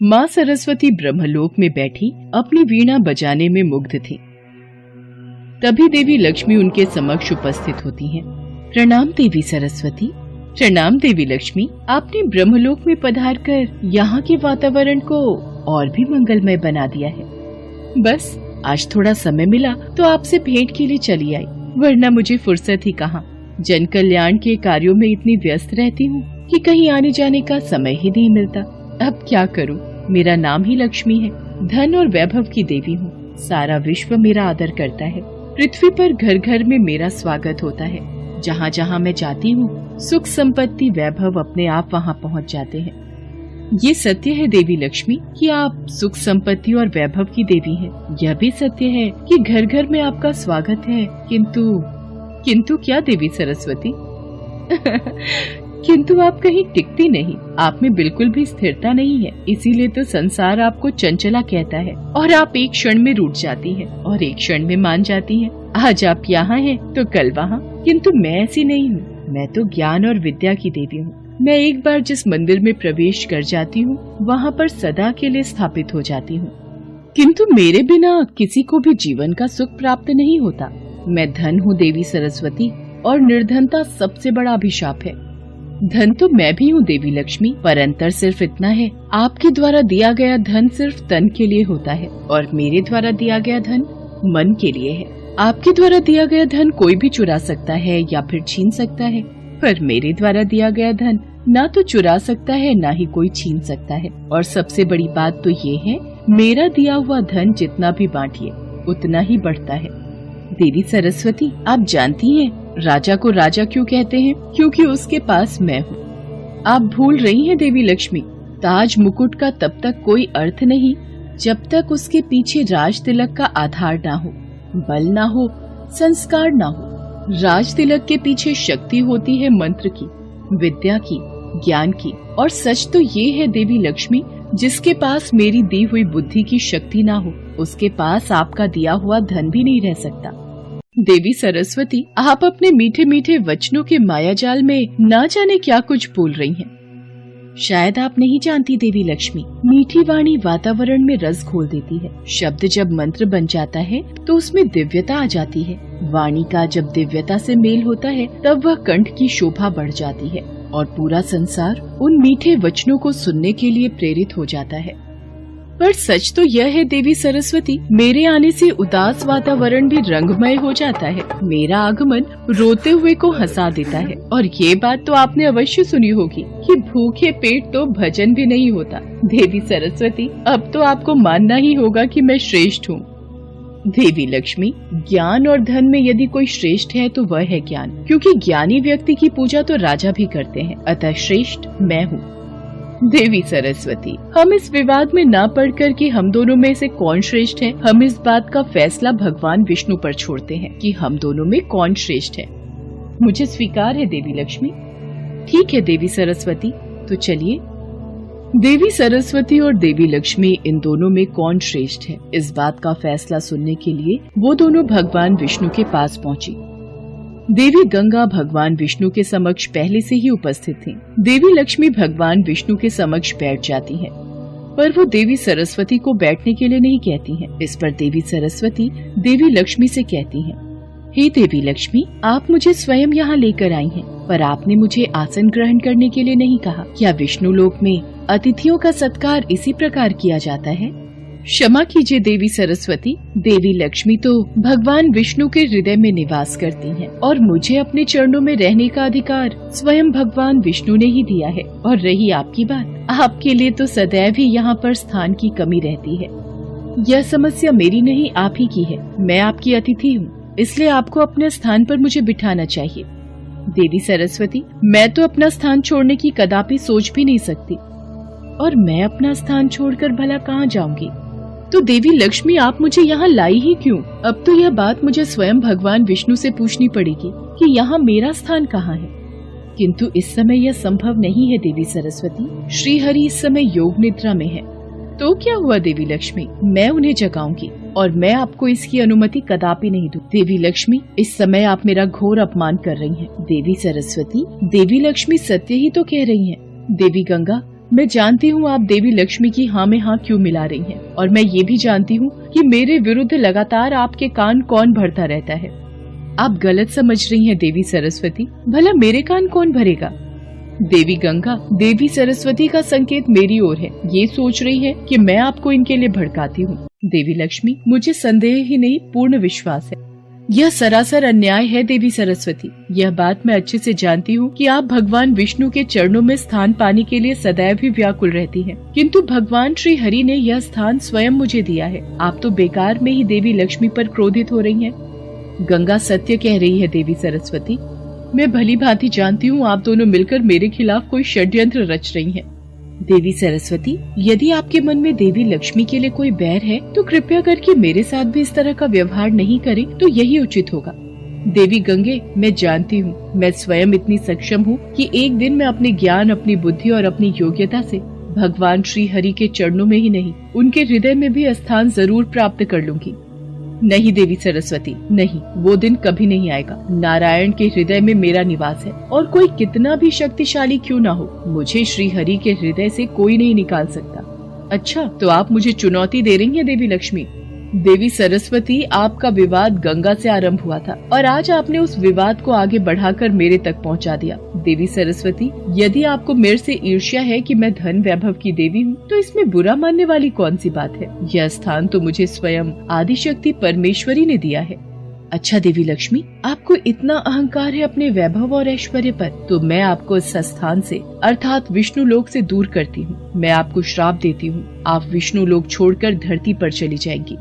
माँ सरस्वती ब्रह्मलोक में बैठी अपनी वीणा बजाने में मुग्ध थी। तभी देवी लक्ष्मी उनके समक्ष उपस्थित होती हैं। प्रणाम देवी सरस्वती। प्रणाम देवी लक्ष्मी। आपने ब्रह्मलोक में पधारकर यहाँ के वातावरण को और भी मंगलमय बना दिया है। बस आज थोड़ा समय मिला तो आपसे भेंट के लिए चली आई, वरना मुझे फुर्सत ही कहाँ। जन कल्याण के कार्यों में इतनी व्यस्त रहती हूँ कि कहीं आने जाने का समय ही नहीं मिलता। अब क्या करूँ, मेरा नाम ही लक्ष्मी है, धन और वैभव की देवी हूँ। सारा विश्व मेरा आदर करता है। पृथ्वी पर घर घर में मेरा स्वागत होता है। जहाँ जहाँ मैं जाती हूँ सुख संपत्ति वैभव अपने आप वहाँ पहुँच जाते हैं। ये सत्य है देवी लक्ष्मी कि आप सुख संपत्ति और वैभव की देवी हैं। यह भी सत्य है कि घर घर में आपका स्वागत है। किंतु क्या देवी सरस्वती? किंतु आप कहीं टिकती नहीं, आप में बिल्कुल भी स्थिरता नहीं है। इसीलिए तो संसार आपको चंचला कहता है और आप एक क्षण में रूठ जाती हैं और एक क्षण में मान जाती हैं। आज आप यहाँ हैं तो कल वहाँ। किंतु मैं ऐसी नहीं हूँ। मैं तो ज्ञान और विद्या की देवी हूँ। मैं एक बार जिस मंदिर में प्रवेश कर जाती हूँ वहाँ पर सदा के लिए स्थापित हो जाती हूँ। किंतु मेरे बिना किसी को भी जीवन का सुख प्राप्त नहीं होता। मैं धन हूँ देवी सरस्वती, और निर्धनता सबसे बड़ा अभिशाप है। धन तो मैं भी हूँ देवी लक्ष्मी, पर अंतर सिर्फ इतना है, आपके द्वारा दिया गया धन सिर्फ तन के लिए होता है और मेरे द्वारा दिया गया धन मन के लिए है। आपके द्वारा दिया गया धन कोई भी चुरा सकता है या फिर छीन सकता है, पर मेरे द्वारा दिया गया धन ना तो चुरा सकता है ना ही कोई छीन सकता है। और सबसे बड़ी बात तो ये है, मेरा दिया हुआ धन जितना भी बांटिए उतना ही बढ़ता है। देवी सरस्वती, आप जानती हैं राजा को राजा क्यों कहते हैं? क्योंकि उसके पास मैं हूँ। आप भूल रही हैं देवी लक्ष्मी, ताज मुकुट का तब तक कोई अर्थ नहीं जब तक उसके पीछे राज तिलक का आधार ना हो, बल ना हो, संस्कार ना हो। राज तिलक के पीछे शक्ति होती है मंत्र की, विद्या की, ज्ञान की। और सच तो ये है देवी लक्ष्मी, जिसके पास मेरी दी हुई बुद्धि की शक्ति ना हो उसके पास आपका दिया हुआ धन भी नहीं रह सकता। देवी सरस्वती, आप अपने मीठे मीठे वचनों के मायाजाल में ना जाने क्या कुछ बोल रही हैं। शायद आप नहीं जानती देवी लक्ष्मी, मीठी वाणी वातावरण में रस घोल देती है। शब्द जब मंत्र बन जाता है तो उसमें दिव्यता आ जाती है। वाणी का जब दिव्यता से मेल होता है तब वह कंठ की शोभा बढ़ जाती है और पूरा संसार उन मीठे वचनों को सुनने के लिए प्रेरित हो जाता है। पर सच तो यह है देवी सरस्वती, मेरे आने से उदास वातावरण भी रंगमय हो जाता है। मेरा आगमन रोते हुए को हंसा देता है। और ये बात तो आपने अवश्य सुनी होगी कि भूखे पेट तो भजन भी नहीं होता। देवी सरस्वती, अब तो आपको मानना ही होगा कि मैं श्रेष्ठ हूँ। देवी लक्ष्मी, ज्ञान और धन में यदि कोई श्रेष्ठ है तो वह है ज्ञान, क्योंकि ज्ञानी व्यक्ति की पूजा तो राजा भी करते हैं, अतः श्रेष्ठ मैं हूँ। देवी सरस्वती, हम इस विवाद में ना पड़कर कि हम दोनों में से कौन श्रेष्ठ है, हम इस बात का फैसला भगवान विष्णु पर छोड़ते हैं कि हम दोनों में कौन श्रेष्ठ है। मुझे स्वीकार है देवी लक्ष्मी। ठीक है देवी सरस्वती, तो चलिए। देवी सरस्वती और देवी लक्ष्मी, इन दोनों में कौन श्रेष्ठ है, इस बात का फैसला सुनने के लिए वो दोनों भगवान विष्णु के पास पहुंची। देवी गंगा भगवान विष्णु के समक्ष पहले से ही उपस्थित थीं। देवी लक्ष्मी भगवान विष्णु के समक्ष बैठ जाती हैं, पर वो देवी सरस्वती को बैठने के लिए नहीं कहती हैं। इस पर देवी सरस्वती देवी लक्ष्मी से कहती हैं, हे देवी लक्ष्मी, आप मुझे स्वयं यहाँ लेकर आई हैं, पर आपने मुझे आसन ग्रहण करने के लिए नहीं कहा। क्या विष्णु लोक में अतिथियों का सत्कार इसी प्रकार किया जाता है? क्षमा कीजिए देवी सरस्वती, देवी लक्ष्मी तो भगवान विष्णु के हृदय में निवास करती हैं और मुझे अपने चरणों में रहने का अधिकार स्वयं भगवान विष्णु ने ही दिया है। और रही आपकी बात, आपके लिए तो सदैव ही यहाँ पर स्थान की कमी रहती है। यह समस्या मेरी नहीं, आप ही की है। मैं आपकी अतिथि हूँ, इसलिए आपको अपने स्थान पर मुझे बिठाना चाहिए। देवी सरस्वती, मैं तो अपना स्थान छोड़ने की कदापि सोच भी नहीं सकती, और मैं अपना स्थान छोड़कर भला कहाँ जाऊंगी? तो देवी लक्ष्मी, आप मुझे यहाँ लाई ही क्यों? अब तो यह बात मुझे स्वयं भगवान विष्णु से पूछनी पड़ेगी कि यहाँ मेरा स्थान कहाँ है। किंतु इस समय यह संभव नहीं है देवी सरस्वती। श्री हरि इस समय योग निद्रा में है। तो क्या हुआ देवी लक्ष्मी, मैं उन्हें जगाऊंगी और मैं आपको इसकी अनुमति कदापि नहीं दूं। देवी लक्ष्मी, इस समय आप मेरा घोर अपमान कर रही हैं। देवी सरस्वती, देवी लक्ष्मी सत्य ही तो कह रही हैं। देवी गंगा, मैं जानती हूँ आप देवी लक्ष्मी की हाँ में हाँ क्यों मिला रही हैं, और मैं ये भी जानती हूँ कि मेरे विरुद्ध लगातार आपके कान कौन भरता रहता है। आप गलत समझ रही हैं देवी सरस्वती, भला मेरे कान कौन भरेगा? देवी गंगा देवी सरस्वती का संकेत मेरी ओर है, ये सोच रही है कि मैं आपको इनके लिए भड़काती हूँ। देवी लक्ष्मी, मुझे संदेह ही नहीं पूर्ण विश्वास है। यह सरासर अन्याय है देवी सरस्वती। यह बात मैं अच्छे से जानती हूँ कि आप भगवान विष्णु के चरणों में स्थान पाने के लिए सदैव ही व्याकुल रहती हैं, किंतु भगवान श्री हरि ने यह स्थान स्वयं मुझे दिया है। आप तो बेकार में ही देवी लक्ष्मी पर क्रोधित हो रही हैं। गंगा सत्य कह रही है देवी सरस्वती। मैं भली भांति जानती हूँ आप दोनों मिलकर मेरे खिलाफ कोई षड्यंत्र रच रही हैं। देवी सरस्वती, यदि आपके मन में देवी लक्ष्मी के लिए कोई बैर है तो कृपया करके मेरे साथ भी इस तरह का व्यवहार नहीं करें तो यही उचित होगा। देवी गंगे, मैं जानती हूँ मैं स्वयं इतनी सक्षम हूँ कि एक दिन मैं अपने ज्ञान, अपनी बुद्धि और अपनी योग्यता से भगवान श्री हरि के चरणों में ही नहीं, उनके हृदय में भी स्थान जरूर प्राप्त कर लूंगी। नहीं देवी सरस्वती, नहीं, वो दिन कभी नहीं आएगा। नारायण के हृदय में मेरा निवास है, और कोई कितना भी शक्तिशाली क्यों ना हो, मुझे श्री हरि के हृदय से कोई नहीं निकाल सकता। अच्छा, तो आप मुझे चुनौती दे रही हैं देवी लक्ष्मी। देवी सरस्वती, आपका विवाद गंगा से आरंभ हुआ था और आज आपने उस विवाद को आगे बढ़ाकर मेरे तक पहुंचा दिया। देवी सरस्वती, यदि आपको मेरे से ईर्ष्या है कि मैं धन वैभव की देवी हूँ तो इसमें बुरा मानने वाली कौन सी बात है। यह स्थान तो मुझे स्वयं आदिशक्ति परमेश्वरी ने दिया है। अच्छा देवी लक्ष्मी, आपको इतना अहंकार है अपने वैभव और ऐश्वर्य पर, तो मैं आपको इस स्थान से अर्थात विष्णु लोक से दूर करती हूँ। मैं आपको श्राप देती हूँ, आप विष्णु लोक छोड़कर धरती पर चली जाएंगी।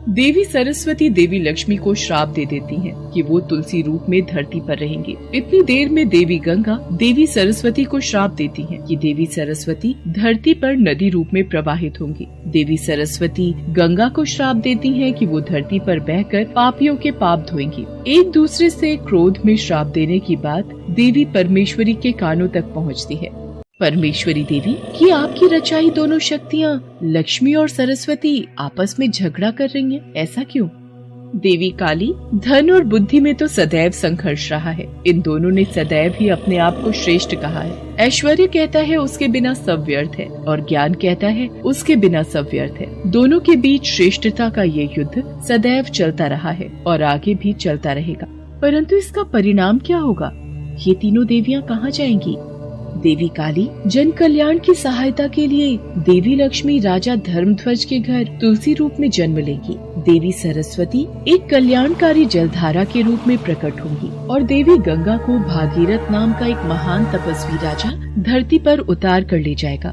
देवी सरस्वती देवी लक्ष्मी को श्राप दे देती हैं कि वो तुलसी रूप में धरती पर रहेंगी। इतनी देर में देवी गंगा देवी सरस्वती को श्राप देती हैं कि देवी सरस्वती धरती पर नदी रूप में प्रवाहित होंगी। देवी सरस्वती गंगा को श्राप देती हैं कि वो धरती पर बहकर पापियों के पाप धोएंगी। एक दूसरे से क्रोध में श्राप देने की बात देवी परमेश्वरी के कानों तक पहुँचती है। परमेश्वरी देवी, कि आपकी रचाई दोनों शक्तियाँ लक्ष्मी और सरस्वती आपस में झगड़ा कर रही हैं, ऐसा क्यों? देवी काली, धन और बुद्धि में तो सदैव संघर्ष रहा है। इन दोनों ने सदैव ही अपने आप को श्रेष्ठ कहा है। ऐश्वर्य कहता है उसके बिना सब व्यर्थ है, और ज्ञान कहता है उसके बिना सब व्यर्थ है। दोनों के बीच श्रेष्ठता का ये युद्ध सदैव चलता रहा है और आगे भी चलता रहेगा। परंतु इसका परिणाम क्या होगा? ये तीनों देवियाँ कहाँ जाएंगी? देवी काली, जन कल्याण की सहायता के लिए देवी लक्ष्मी राजा धर्मध्वज के घर तुलसी रूप में जन्म लेगी। देवी सरस्वती एक कल्याणकारी जलधारा के रूप में प्रकट होंगी और देवी गंगा को भागीरथ नाम का एक महान तपस्वी राजा धरती पर उतार कर ले जाएगा।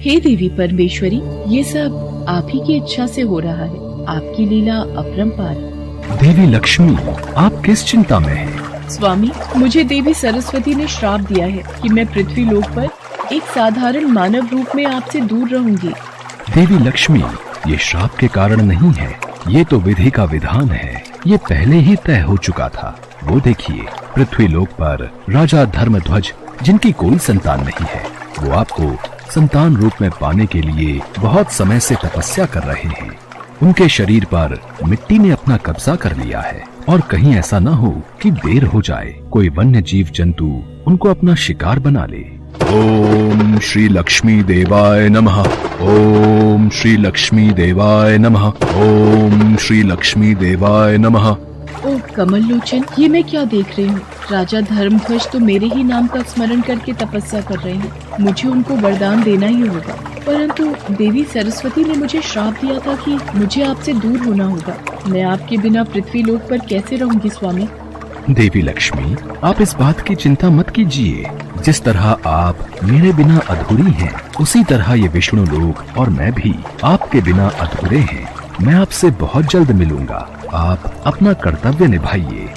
हे देवी परमेश्वरी, ये सब आप ही की इच्छा से हो रहा है। आपकी लीला अपरंपार। देवी लक्ष्मी, आप किस चिंता में हैं? स्वामी, मुझे देवी सरस्वती ने श्राप दिया है कि मैं पृथ्वी लोक पर एक साधारण मानव रूप में आपसे दूर रहूंगी। देवी लक्ष्मी, ये श्राप के कारण नहीं है, ये तो विधि का विधान है। ये पहले ही तय हो चुका था। वो देखिए, पृथ्वी लोक पर राजा धर्मध्वज, जिनकी कोई संतान नहीं है, वो आपको संतान रूप में पाने के लिए बहुत समय से तपस्या कर रहे हैं। उनके शरीर पर मिट्टी ने अपना कब्जा कर लिया है, और कहीं ऐसा न हो कि देर हो जाए, कोई वन्य जीव जंतु उनको अपना शिकार बना ले। ओम श्री लक्ष्मी देवाय नमः। ओम श्री लक्ष्मी देवाय नमः। ओम श्री लक्ष्मी देवाय नमः। ओ कमल लोचन, ये मैं क्या देख रही हूँ? राजा धर्मध्वज तो मेरे ही नाम का स्मरण करके तपस्या कर रहे हैं। मुझे उनको वरदान देना ही होगा। परंतु देवी सरस्वती ने मुझे श्राप दिया था कि मुझे आपसे दूर होना होगा। मैं आपके बिना पृथ्वी लोक पर कैसे रहूंगी स्वामी? देवी लक्ष्मी, आप इस बात की चिंता मत कीजिए। जिस तरह आप मेरे बिना अधूरी हैं, उसी तरह ये विष्णु लोक और मैं भी आपके बिना अधूरे हैं। मैं आपसे बहुत जल्द मिलूंगा। आप अपना कर्तव्य निभाइए।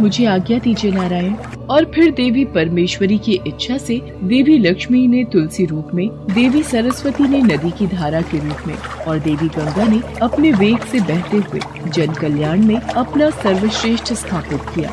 मुझे आज्ञा दीजिए नारायण। और फिर देवी परमेश्वरी की इच्छा से देवी लक्ष्मी ने तुलसी रूप में, देवी सरस्वती ने नदी की धारा के रूप में और देवी गंगा ने अपने वेग से बहते हुए जन कल्याण में अपना सर्वश्रेष्ठ स्थापित किया।